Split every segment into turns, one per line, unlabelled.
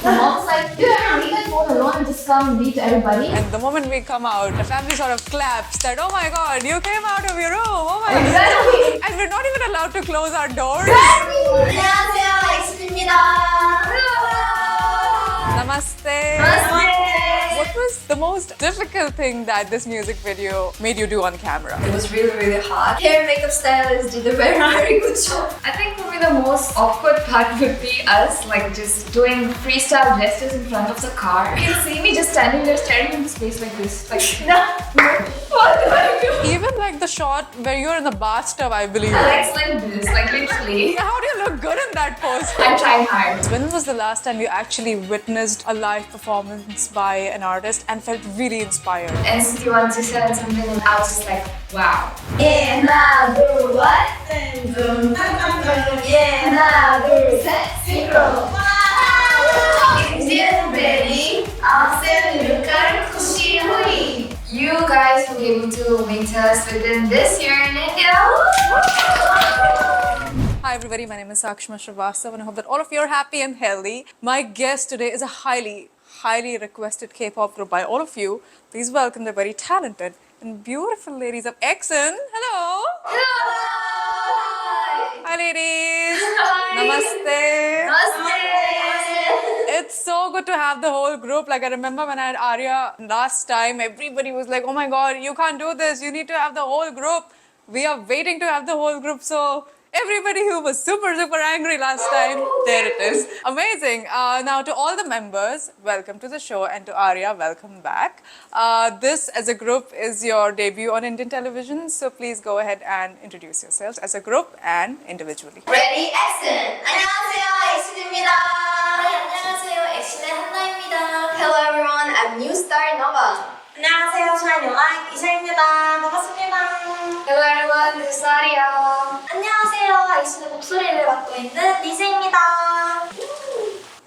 The mom was like, you ever read that phone alone and just come read to everybody?
And the moment we come out, the family sort of claps that, oh my god, you came out of your room, oh my god.
Exactly.
And we're not even allowed to close our doors.
안녕하세요, 엑스입니다.
Namaste. What was the most difficult thing that this music video made you do on camera?
It was really, really hard. Hair and makeup stylist did a very, very good job. I think for me the most awkward part would be us like just doing freestyle gestures in front of the car. You can see me just standing there staring into space like this. Like, no, what do I do?
Even like the shot where you're in the bathtub, I believe.
Legs like this, like literally.
How do you look good in that pose?
I'm trying hard.
When was the last time you actually witnessed a live performance by an artist and felt really inspired?
NCT 127 something and I was just like, wow.
예, 하나, 둘, what? 예, 하나, 둘, 셋, synchro. Indian ready, awesome, look kushi hui.
You guys will be able to meet us within this year in India.
Hi everybody, my name is Sakshma Srivastav and I hope that all of you are happy and healthy. My guest today is a highly requested K-pop group by all of you. Please welcome the very talented and beautiful ladies of EXON. Hello!
Hi.
Hi ladies!
Hi.
Namaste!
Namaste.
It's so good to have the whole group. Like I remember when I had Arya last time, everybody was like, oh my god, you can't do this, you need to have the whole group. We are waiting to have the whole group, so everybody who was super angry last time, there it is. Amazing. Now to all the members, welcome to the show, and to Arya, welcome back. This as a group is your debut on Indian television, so please go ahead and introduce yourselves as a group and individually.
Ready, action! 안녕하세요, 엑슨입니다. 안녕하세요, 엑슨의 한나입니다.
Hello everyone, I'm New Star Nova.
안녕하세요, 샤이뉴아이 이샤입니다. 반갑습니다.
Hello everyone, this is Arya.
안녕하세요, 엑슨의 목소리를 맡고 있는 리즈입니다.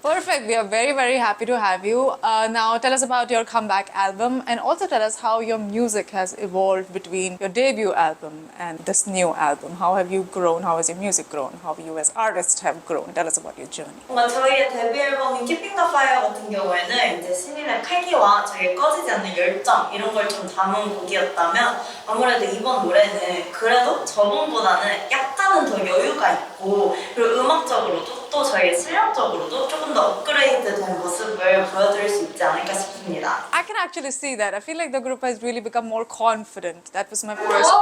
Perfect. We are very happy to have you. Now tell us about your comeback album and also tell us how your music has evolved between your debut album and this new album. How have you grown? How has your music grown? How you as artists have grown? Tell us about your journey.
뭔가 저희의 데뷔 앨범인 Keeping the Fire 같은 경우에는 이제 신인의 패기와 저희의 꺼지지 않는 열정 이런 걸 좀 담은 곡이었다면 아무래도 이번 노래는 그래도 저번보다는 약간은 더 여유가 있고 그리고 음악적으로도 또 저희의 실력적으로도 조금 더 업그레이드된 모습을 보여드릴 수 있지 않을까 싶습니다.
I can actually see that. I feel like the group has really become more confident. That was my first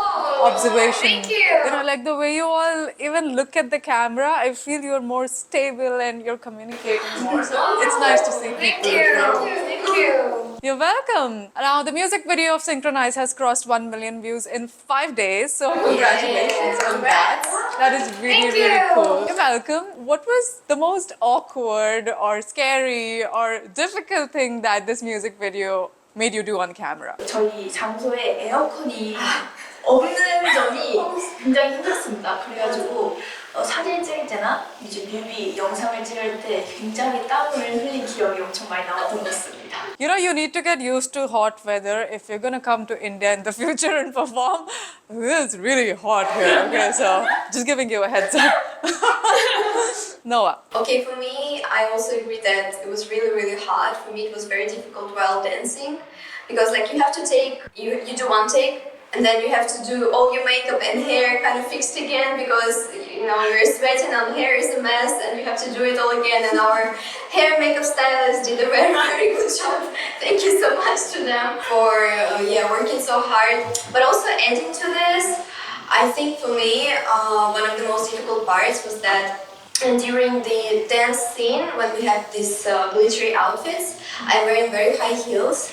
observation.
Thank you.
You know, like the way you all even look at the camera, I feel you're more stable and you're communicating more. So it's nice to see people.
Thank you.
You're welcome. Now, the music video of Synchronize has crossed 1 million views in 5 days. So congratulations on that. That is really cool. You're welcome. What was the most awkward or scary or difficult thing that this music video made you do on camera?
저희 장소에 에어컨이 없는 점이 굉장히 힘들었습니다. 그래가지고 사진 찍을 때나 이제 뮤비 영상을 찍을 때 굉장히 땀을 흘린 기억이 엄청 많이 남았던 것 같습니다.
You know, you need to get used to hot weather if you're gonna come to India in the future and perform. It's really hot here. Okay, so just giving you a heads up. Noah.
Okay, for me, I also agree that it was really hard. For me, it was very difficult while dancing because like you have to take, you do one take and then you have to do all your makeup and hair kind of fixed again because you know you're sweating and hair is a mess and you have to do it all again, and our hair and makeup stylist did a very good job. Thank you so much to them for working so hard. But also adding to this, I think for me one of the most difficult parts was that during the dance scene when we have these glittery outfits, I'm wearing very high heels.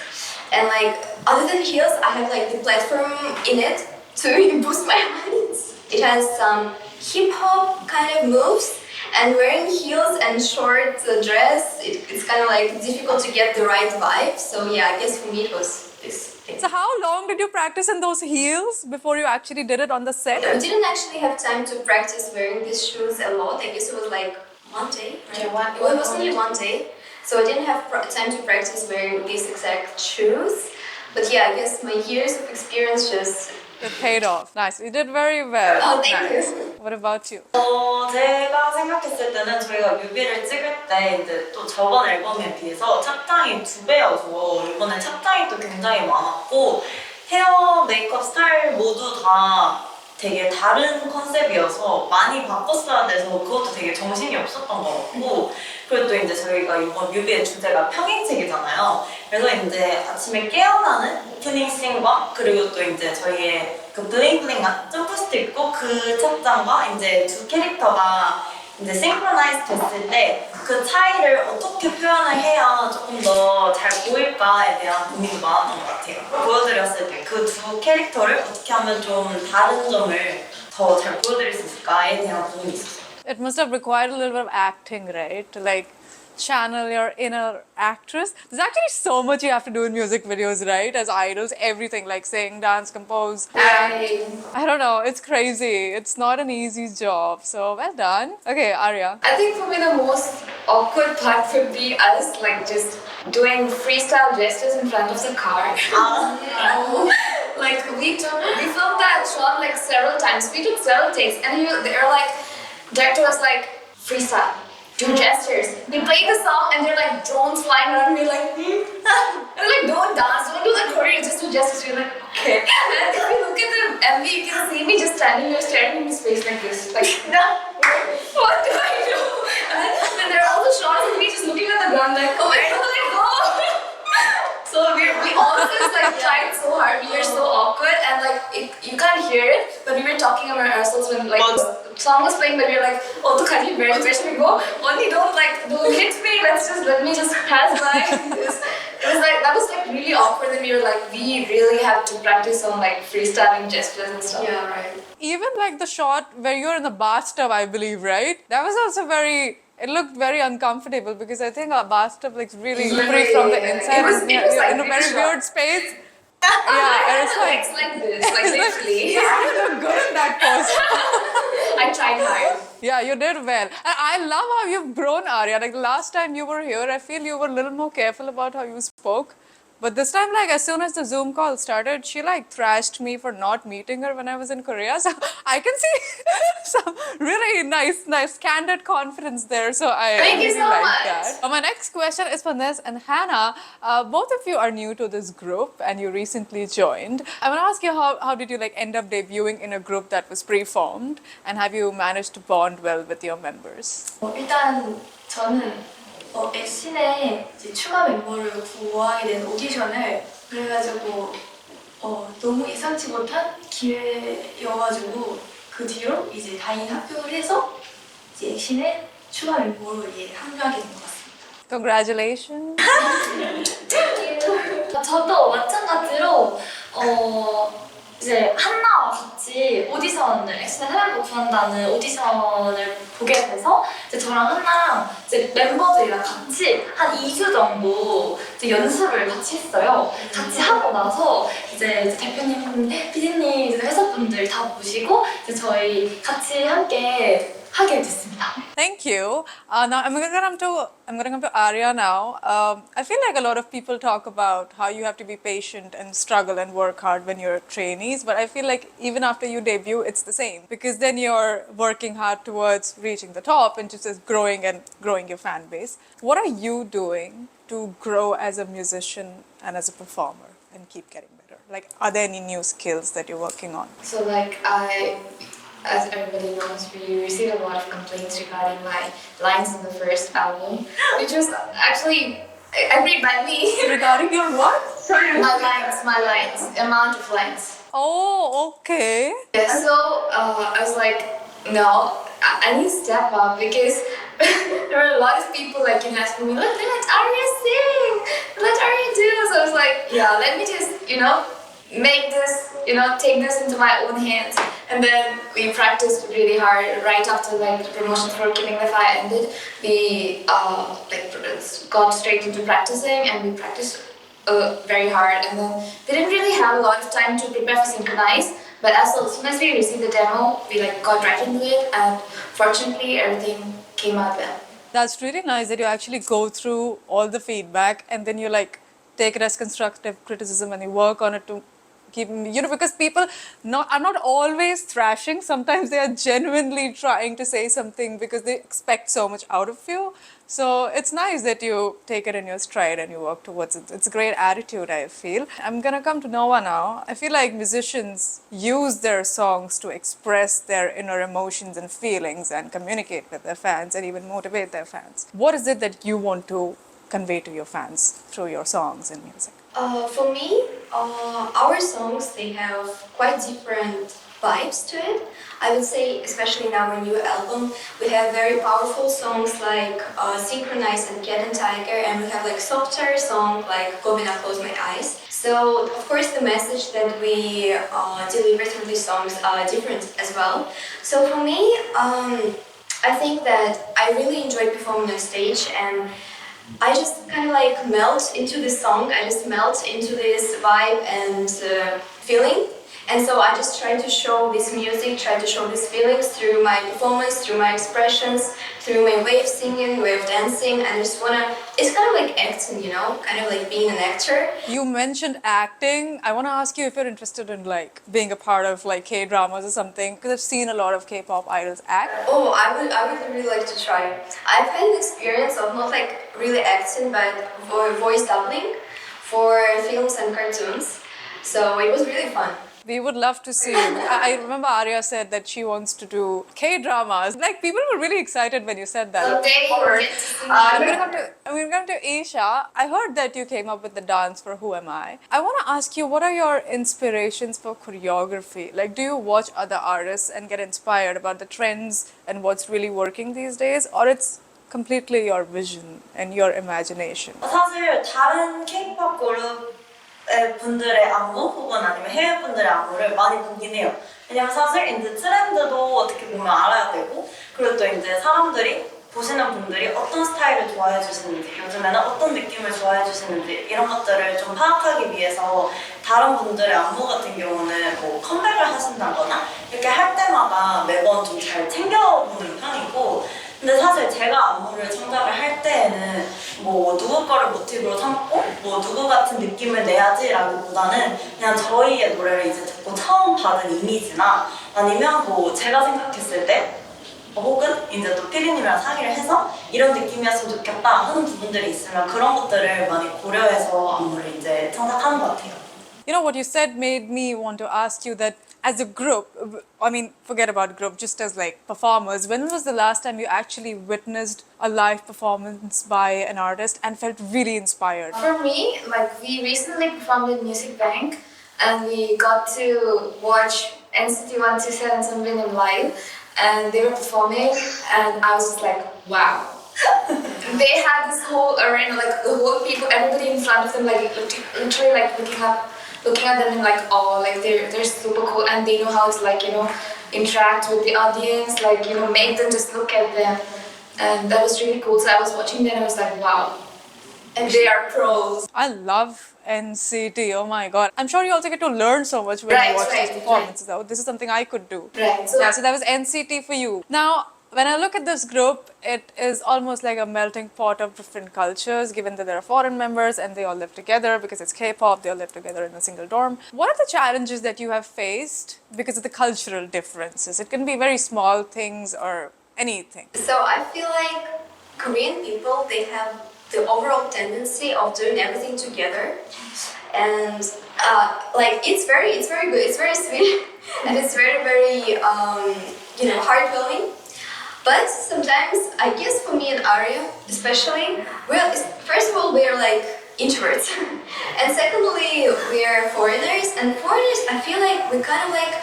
And like, other than heels, I have like the platform in it to boost my height. It has some hip-hop kind of moves, and wearing heels and short dress, it's kind of like difficult to get the right vibe. So yeah, I guess for me it was this thing.
So how long did you practice in those heels before you actually did it on the set?
We didn't actually have time to practice wearing these shoes a lot. I guess it was like one day, right? It was only one day. So I didn't have time to practice wearing these exact shoes. But yeah, I guess my years of experience just...
It paid off. Nice. You did very well.
Oh, thank
nice.
you.
What about you?
제가 생각했을 때는 저희가 뮤비를 찍을 때 이제 또 저번 앨범에 비해서 착장이 2배여서 이번에 착장이 또 굉장히 많았고 헤어, 메이크업 스타일 모두 다 되게 다른 컨셉이어서 많이 바꿨어야 돼서 그것도 되게 정신이 없었던 것 같고 그리고 또 이제 저희가 이번 뮤비의 주제가 평행책이잖아요. 그래서 이제 아침에 깨어나는 오프닝 씬과 그리고 또 이제 저희의 그 블링블링한 점프스트 입고 그 착장과 이제 두 캐릭터가 이제 싱크로나이즈 됐을 때 그 차이를 어떻게 표현을 해야 조금 더 잘 보일까에 대한 고민이 많았던 것 같아요. 보여드렸을 때 그 두 캐릭터를 어떻게 하면 좀 다른 점을 더 잘 보여드릴 수 있을까에 대한 고민이 있었어요.
It must have required a little bit of acting, right? To like channel your inner actress. There's actually so much you have to do in music videos, right? As idols, everything like sing, dance, compose, act. I don't know, it's crazy. It's not an easy job. So well done. Okay, Arya.
I think for me the most awkward part would be us like just doing freestyle gestures in front of the car. Like we filmed that shot like several times. We took several takes and they were like, director was like, freestyle. Do gestures. We played the song and they're like drones flying around. We're like, they're like, don't dance, don't do the choreo, just do gestures. We're like, okay. And if you look at the MV, you can see me just standing here staring in his face like this, like, what do I do? And then there are all the shots of me just looking at the ground like, oh my god, let go. So we all just like tried so hard. We were so awkward and like you can't hear it, but we were talking about ourselves when like the song was playing. But we were like, oh, to Khaji, where should we go? Only don't hit me. Let me just pass by. That was like really awkward. And we were like, we really have to practice on like freestyling gestures and stuff.
Yeah, right.
Even like the shot where you're in the bathtub, I believe, right? That was also it looked very uncomfortable because I think a bathtub looks really free from the inside.
It was
You're
like
in a very
this
weird space. Yeah, and it's
Legs like this, like literally.
You look good in that pose.
I tried hard.
Yeah, you did well. And I love how you've grown, Arya. Like the last time you were here, I feel you were a little more careful about how you spoke. But this time, like as soon as the Zoom call started, she like thrashed me for not meeting her when I was in Korea. So I can see some really nice, candid confidence there. So I
Thank you
really
so
like
much.
that. My next question is for Nez and Hannah. Both of you are new to this group and you recently joined. I want to ask you how did you like end up debuting in a group that was pre-formed, and have you managed to bond well with your members?
일단 저는 엑신의 이제 추가 멤버를 구하게 된 오디션을 그래가지고 너무 예상치 못한 기회여가지고 그 뒤로 이제 다행히 합격을 해서 이제 엑신의 추가 멤버로 합류하게 된 것 같습니다.
Congratulations.
저도 마찬가지로 이제 한나와 같이 오디션을 엑신의 사랑을 구한다는 오디션을 보게 돼서 이제 저랑 한나랑 이제 멤버들이랑 같이 한 2주 정도 이제 연습을 같이 했어요. 같이 하고 나서 이제 대표님, PD님, 이제 회사분들 다 모시고 이제 저희 같이 함께 하게 됐습니다.
Thank you. Now I'm gonna come to Arya now. I feel like a lot of people talk about how you have to be patient and struggle and work hard when you're trainees, but I feel like even after you debut, it's the same because then you're working hard towards reaching the top and just growing your fan base. What are you doing to grow as a musician and as a performer and keep getting better? Like, are there any new skills that you're working on?
So like as everybody knows, we received a lot of complaints regarding my lines in the first album, which was actually agreed by me.
Regarding your what?
My lines, amount of lines.
Oh, okay.
Yeah, so I was like, no, I need to step up because there were a lot of people like asking me, let Arya sing, let Arya do. So I was like, yeah, let me just, make this, take this into my own hands. And then we practiced really hard right after like the promotions for Keeping the Fire ended. We got straight into practicing and we practiced very hard. And then we didn't really have a lot of time to prepare for Synchronize. But as soon as we received the demo, we got right into it, and fortunately everything came out well.
That's really nice that you actually go through all the feedback and then you take it as constructive criticism and you work on it to keep, because people are not always thrashing. Sometimes they are genuinely trying to say something because they expect so much out of you. So it's nice that you take it in your stride and you work towards it. It's a great attitude, I feel. I'm gonna come to Noah now. I feel like musicians use their songs to express their inner emotions and feelings and communicate with their fans and even motivate their fans. What is it that you want to convey to your fans through your songs and music?
For me, our songs, they have quite different vibes to it. I would say, especially in our new album, we have very powerful songs like Synchronize and Cat and Tiger, and we have like softer songs like Go When I Close My Eyes. So, of course, the message that we deliver through these songs are different as well. So for me, I think that I really enjoyed performing on stage, and I just kind of like melt into this song. I just melt into this vibe and feeling. And so I just try to show this music, try to show these feelings through my performance, through my expressions, through my way of singing, way of dancing. I just wanna, it's kind of like acting, you know, kind of like being an actor.
You mentioned acting. I want to ask you if you're interested in like being a part of like K-dramas or something, because I've seen a lot of K-pop idols act.
Oh, I would really like to try. I've had an experience of not like really acting, but voice doubling for films and cartoons. So it was really fun.
We would love to see you. I remember Arya said that she wants to do K-dramas. Like, people were really excited when you said that.
Someday we'll get to see
I'm gonna come to Isha. I heard that you came up with the dance for Who Am I? I want to ask you, what are your inspirations for choreography? Like, do you watch other artists and get inspired about the trends and what's really working these days? Or it's completely your vision and your imagination?
사실 다른 K-pop 그룹 분들의 안무 혹은 아니면 해외 분들의 안무를 많이 보긴 해요. 왜냐면 사실 이제 트렌드도 어떻게 보면 알아야 되고, 그리고 또 이제 사람들이 보시는 분들이 어떤 스타일을 좋아해 주시는지, 요즘에는 어떤 느낌을 좋아해 주시는지 이런 것들을 좀 파악하기 위해서 다른 분들의 안무 같은 경우는 뭐 컴백을 하신다거나 이렇게 할 때마다 매번 좀 잘 챙겨보는 편이고, 근데 사실 제가 안무를 창작을 할 때에는 뭐 누구 거를 모티브로 삼고 뭐 누구 같은 느낌을 내야지라기보다는 그냥 저희의 노래를 이제 듣고 처음 받은 이미지나 아니면 뭐 제가 생각했을 때 혹은 이제 또 피디님이랑 상의를 해서 이런 느낌이었으면 좋겠다 하는 부분들이 있으면 그런 것들을 많이 고려해서 안무를 이제 창작하는 것 같아요.
You know, what you said made me want to ask you that as a group, I mean, forget about group, just as like performers, when was the last time you actually witnessed a live performance by an artist and felt really inspired?
For me, like we recently performed at Music Bank and we got to watch NCT 127 Sunbin live and they were performing and I was just like, wow. They had this whole arena, like the whole people, everybody in front of them, like literally like looking at them in like awe, like they're super cool and they know how to like, you know, interact with the audience, like, you know, make them just look at them. And that was really cool. So I was watching them and I was like, wow. And they are pros.
I love NCT, oh my god. I'm sure you also get to learn so much when you watch these performances. Oh, this is something I could do.
Right.
So that was NCT for you. Now, when I look at this group, it is almost like a melting pot of different cultures, given that there are foreign members and they all live together because it's K-pop, they all live together in a single dorm. What are the challenges that you have faced because of the cultural differences? It can be very small things or anything.
So I feel like Korean people, they have the overall tendency of doing everything together. And like it's very good, it's very sweet, and it's very, you know, heartwarming. But sometimes, I guess for me and Arya, especially, first of all, we're like introverts. And secondly, we're foreigners. And foreigners, I feel like we kind of like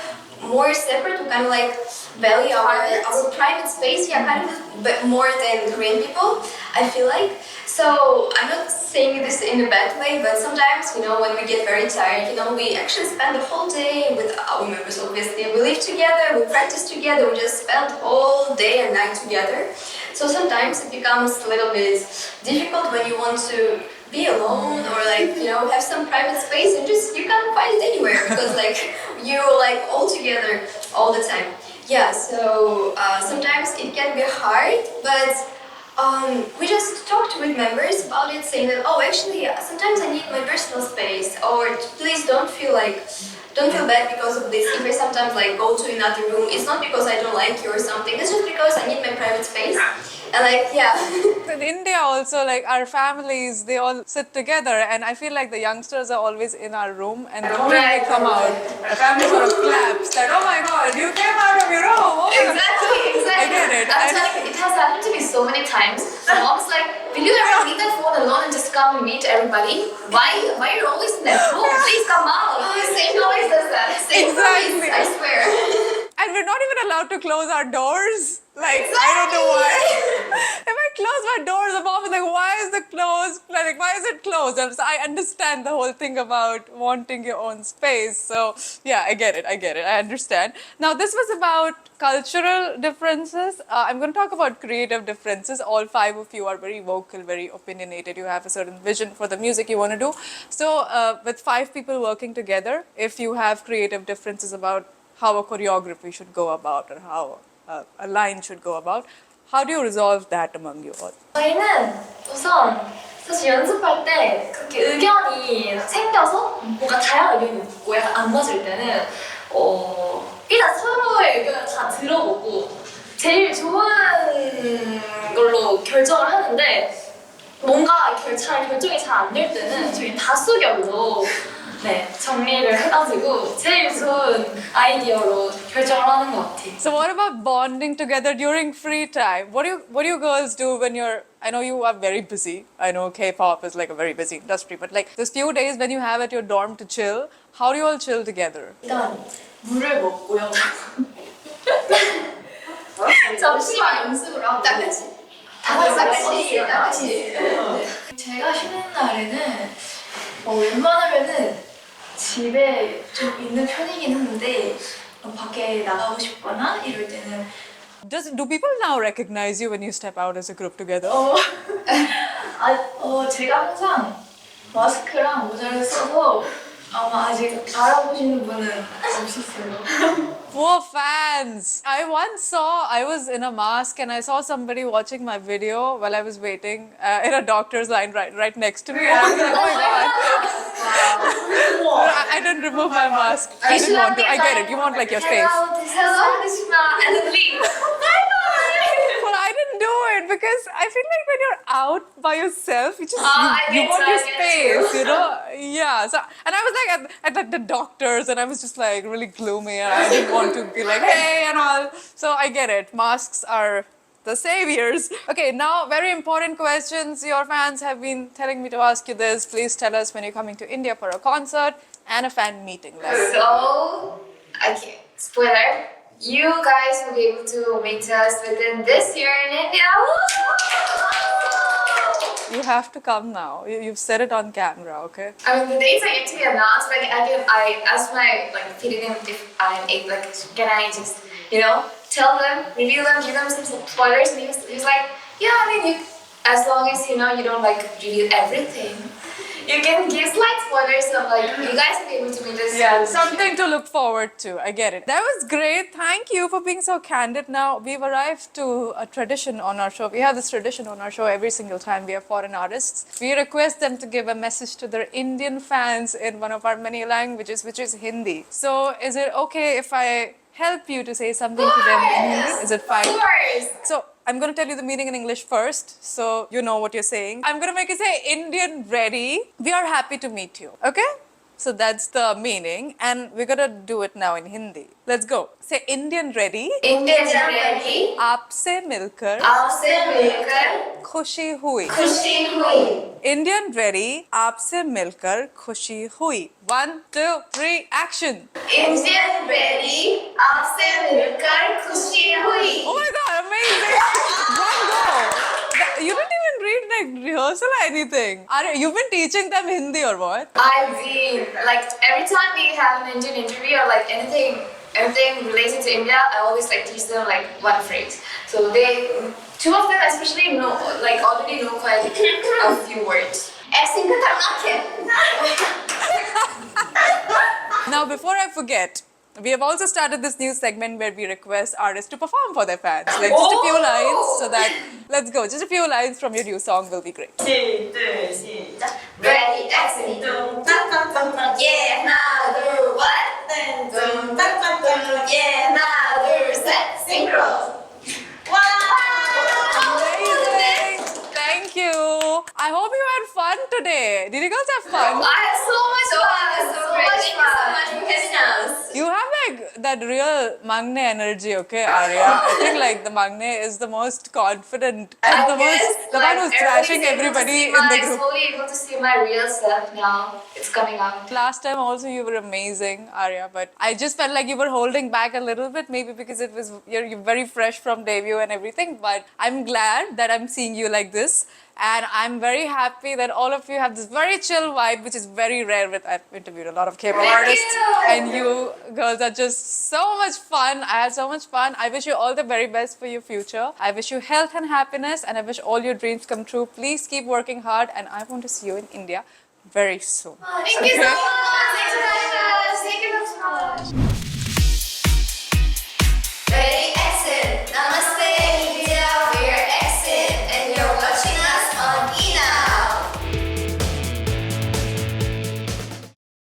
more separate, we kind of like value our private space, yeah, kind of but more than Korean people, I feel like. So I'm not saying this in a bad way, but sometimes, you know, when we get very tired, you know, we actually spend the whole day with our members, obviously. We live together, we practice together, we just spend all day and night together. So sometimes it becomes a little bit difficult when you want to be alone or like, you know, have some private space and just, you can't find it anywhere because like, you're like all together all the time. Yeah, so sometimes it can be hard, but We just talked with members about it, saying that actually sometimes I need my personal space, or please don't feel bad because of this. If I sometimes go to another room, it's not because I don't like you or something. It's just because I need my private space. And yeah.
In India also, like our families, they all sit together, and I feel like the youngsters are always in our room, and the moment they come out, the family sort of claps that, oh my god, you came out of your room. Oh my God."
Exactly.
I get it.
I'm telling you, it has happened to me so many times. My mom's like, will you ever leave that phone alone and just come and meet everybody? Why are you always in that room? Please come out. Same always does that. Same
Exactly.
always, I swear.
And we're not even allowed to close our doors. Like, I don't know why. If I close my doors, the mom is like, why is it closed? Like, why is it closed? And so I understand the whole thing about wanting your own space. So, yeah, I get it. I understand. Now, this was about cultural differences. I'm going to talk about creative differences. All 5 of you are very vocal, very opinionated. You have a certain vision for the music you want to do. So, with 5 people working together, if you have creative differences about how a choreography should go about or how a line should go about, how do you resolve that among you all?
저희는 우선 사실 연습할 때 그렇게 의견이 생겨서 뭔가 다양한 의견이 있고 약간 안 맞을 때는 일단 서로의 의견을 다 들어보고 제일 좋은 걸로 결정을 하는데 뭔가 결정이 잘 안 될 때는 저희 다수결로 정리를 해가지고 제일 좋은 아이디어로 결정을 하는 것 같아요.
So what about bonding together during free time? What do you girls do when you're, I know you are very busy. I know K-pop is like a very busy industry, but like those few days when you have at your dorm to chill, how do you all chill together?
일단 물을 먹고요.
잠시만 연습을 하고. 다 같이.
제가 쉬는 날에는 웬만하면은 집에 좀 있는 편이긴 한데 밖에 나가고 싶거나 이럴 때는
Do people now recognize you when you step out as a group together?
제가 항상 마스크랑 모자를 써서 아마 아직 알아보시는 분은 없었어요.
Poor fans! I was in a mask and I saw somebody watching my video while I was waiting in a doctor's line right next to me. And I was like, oh my god. I didn't remove my mask. I didn't want to. I get it. You want like your space.
Hello, Sakshma, and then leave.
Well, I didn't do it because I feel like when you're out by yourself, you just you want your space, you know? Yeah. So and I was like at the doctors, and I was just like really gloomy, and I didn't want to be like hey and all. So I get it. Masks are the saviors. Okay, now very important questions. Your fans have been telling me to ask you this. Please tell us when you're coming to India for a concert and a fan meeting.
So, okay, spoiler. You guys will be able to meet us within this year in India.
You have to come now. You've said it on camera, okay?
I mean, the dates are yet to be announced, but I asked my feeding him if I'm able, can I just, tell them, reveal them, give them some spoilers, and he was like, yeah, I mean, as long as you don't reveal everything. You can give slight spoilers of you guys will be able to meet us.
Yeah, something to look forward to. I get it. That was great. Thank you for being so candid. Now, we've arrived to a tradition on our show. We have this tradition on our show every single time we have foreign artists. We request them to give a message to their Indian fans in one of our many languages, which is Hindi. So, is it okay if I help you to say something to them in Hindi? Is it fine?
Of course.
So, I'm going to tell you the meaning in English first, so you know what you're saying. I'm going to make you say, Indian ready. We are happy to meet you. Okay? So that's the meaning, and we're going to do it now in Hindi. Let's go. Say, Indian ready.
Indian ready.
आपसे मिलकर खुशी हुई. Indian ready. आपसे मिलकर खुशी हुई. 1, 2, 3, action.
Indian ready. आपसे मिलकर खुशी हुई.
Oh my god, amazing! One go! You didn't even read rehearsal or anything. You've been teaching them Hindi or what?
I've been every time we have an Indian interview or anything related to India, I always teach them one phrase. So two of them especially know already know quite a few words.
Now before I forget, We have also started this new segment where we request artists to perform for their fans. Like just a few lines so that, let's go, just a few lines from your new song will be great.
시작.
Ready, action.
뚱땅땅땅땅.
Yeah, 하나, 둘, what?
뚱땅땅땅땅.
Yeah, 하나, 둘, 셋. Synchro.
Amazing! Thank you. I hope you had fun today. Did you guys have fun?
I had so much fun. So much
Thank you so
fun.
much for having us.
You have like that real Magne energy, okay, Arya? I think like the Magne is the most confident and the one who's thrashing everybody in the group.
I'm slowly able to see my real self now. It's coming out.
Last time also you were amazing, Arya, but I just felt like you were holding back a little bit, maybe because it was you're very fresh from debut and everything. But I'm glad that I'm seeing you like this, and I'm very happy that all of you have this very chill vibe, which is very rare. I've interviewed a lot of Kpop artists, and you girls are just so much fun. I had so much fun. I wish you all the very best for your future. I wish you health and happiness, and I wish all your dreams come true. Please keep working hard, and I want to see you in India very soon.
Thank you so much. Thanks for having us. Thank you so much.